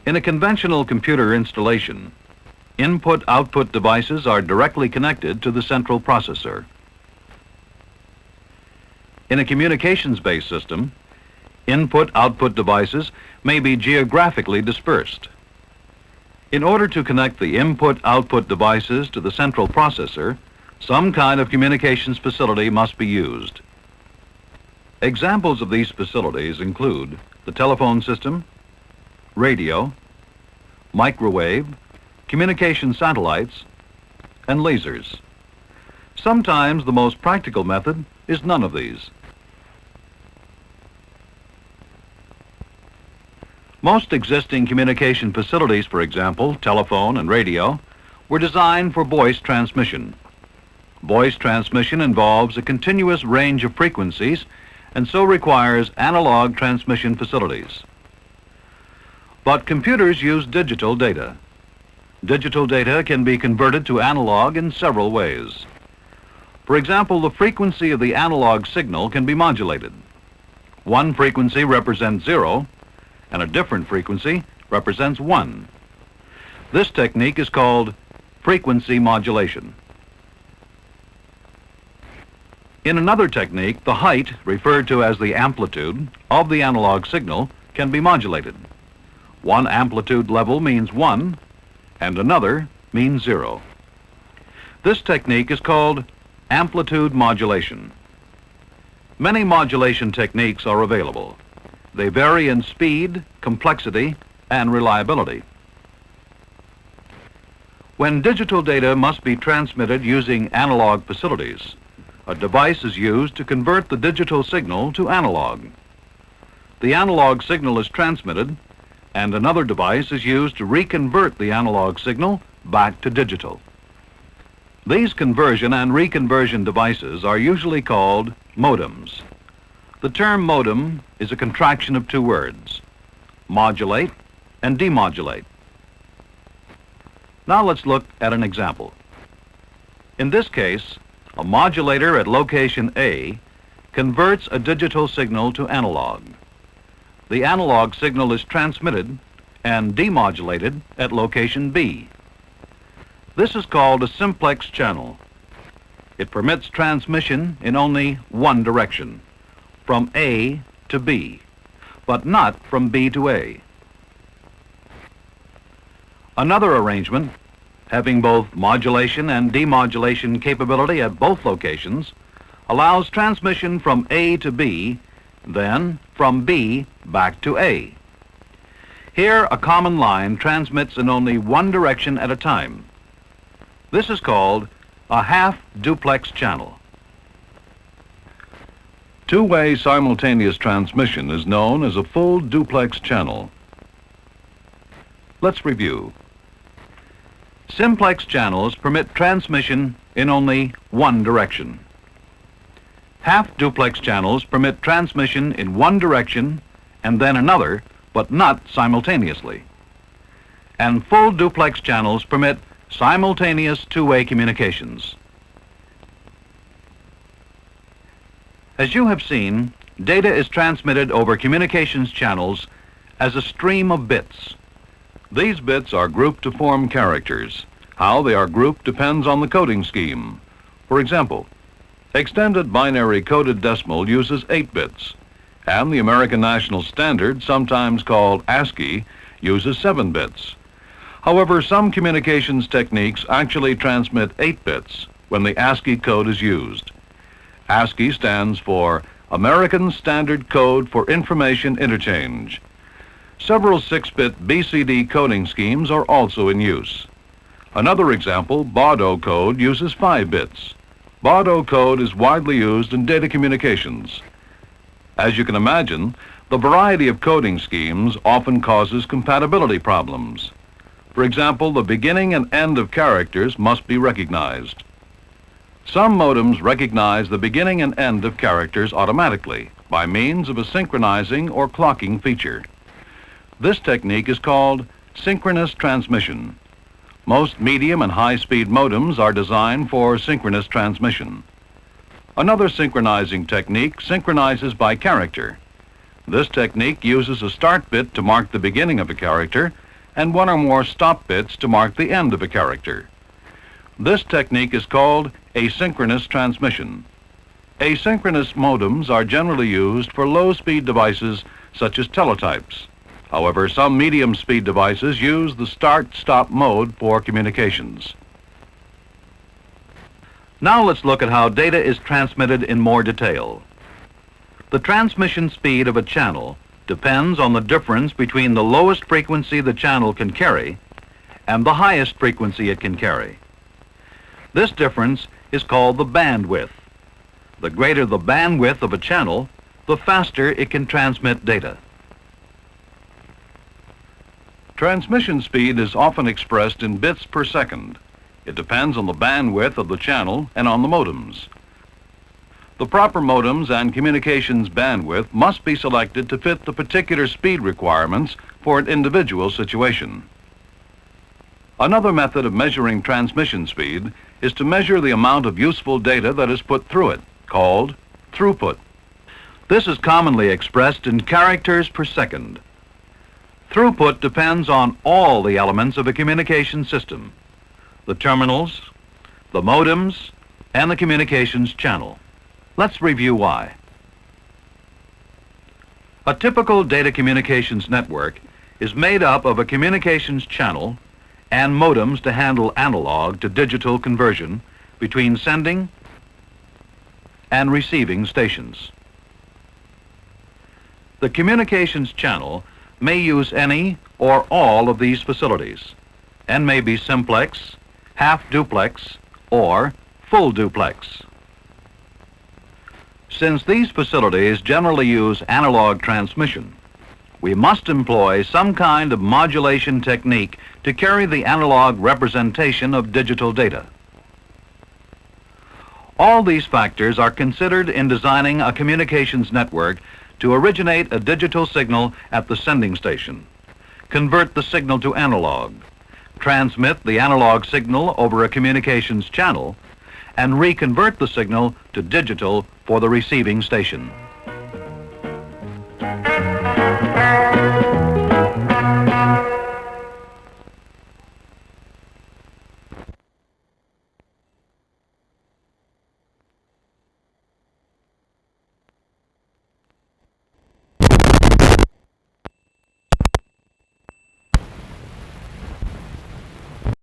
In a conventional computer installation, input-output devices are directly connected to the central processor. In a communications-based system, input-output devices may be geographically dispersed. In order to connect the input-output devices to the central processor, some kind of communications facility must be used. Examples of these facilities include the telephone system, radio, microwave, communication satellites, and lasers. Sometimes the most practical method is none of these. Most existing communication facilities, for example, telephone and radio, were designed for voice transmission. Voice transmission involves a continuous range of frequencies and so requires analog transmission facilities. But computers use digital data. Digital data can be converted to analog in several ways. For example, the frequency of the analog signal can be modulated. One frequency represents 0, and a different frequency represents 1. This technique is called frequency modulation. In another technique, the height, referred to as the amplitude, of the analog signal can be modulated. One amplitude level means 1, and another means 0. This technique is called amplitude modulation. Many modulation techniques are available. They vary in speed, complexity, and reliability. When digital data must be transmitted using analog facilities, a device is used to convert the digital signal to analog. The analog signal is transmitted, and another device is used to reconvert the analog signal back to digital. These conversion and reconversion devices are usually called modems. The term modem is a contraction of two words, modulate and demodulate. Now let's look at an example. In this case, a modulator at location A converts a digital signal to analog. The analog signal is transmitted and demodulated at location B. This is called a simplex channel. It permits transmission in only one direction, from A to B, but not from B to A. Another arrangement, having both modulation and demodulation capability at both locations, allows transmission from A to B, then from B back to A. Here, a common line transmits in only one direction at a time. This is called a half-duplex channel. Two-way simultaneous transmission is known as a full duplex channel. Let's review. Simplex channels permit transmission in only one direction. Half-duplex channels permit transmission in one direction and then another, but not simultaneously. And full duplex channels permit simultaneous two-way communications. As you have seen, data is transmitted over communications channels as a stream of bits. These bits are grouped to form characters. How they are grouped depends on the coding scheme. For example, extended binary coded decimal uses 8 bits, and the American National Standard, sometimes called Ascii, uses 7 bits. However, some communications techniques actually transmit 8 bits when the Ascii code is used. ASCII stands for American Standard Code for Information Interchange. Several 6-bit BCD coding schemes are also in use. Another example, Baudot code, uses 5 bits. Baudot code is widely used in data communications. As you can imagine, the variety of coding schemes often causes compatibility problems. For example, the beginning and end of characters must be recognized. Some modems recognize the beginning and end of characters automatically by means of a synchronizing or clocking feature. This technique is called synchronous transmission. Most medium and high-speed modems are designed for synchronous transmission. Another synchronizing technique synchronizes by character. This technique uses a start bit to mark the beginning of a character and one or more stop bits to mark the end of a character. This technique is called asynchronous transmission. Asynchronous modems are generally used for low-speed devices such as teletypes. However, some medium-speed devices use the start-stop mode for communications. Now let's look at how data is transmitted in more detail. The transmission speed of a channel depends on the difference between the lowest frequency the channel can carry and the highest frequency it can carry. This difference is called the bandwidth. The greater the bandwidth of a channel, the faster it can transmit data. Transmission speed is often expressed in bits per second. It depends on the bandwidth of the channel and on the modems. The proper modems and communications bandwidth must be selected to fit the particular speed requirements for an individual situation. Another method of measuring transmission speed is to measure the amount of useful data that is put through it, called throughput. This is commonly expressed in characters per second. Throughput depends on all the elements of a communication system: the terminals, the modems, and the communications channel. Let's review why. A typical data communications network is made up of a communications channel and modems to handle analog to digital conversion between sending and receiving stations. The communications channel may use any or all of these facilities and may be simplex, half duplex, or full duplex. Since these facilities generally use analog transmission, we must employ some kind of modulation technique to carry the analog representation of digital data. All these factors are considered in designing a communications network to originate a digital signal at the sending station, convert the signal to analog, transmit the analog signal over a communications channel, and reconvert the signal to digital for the receiving station.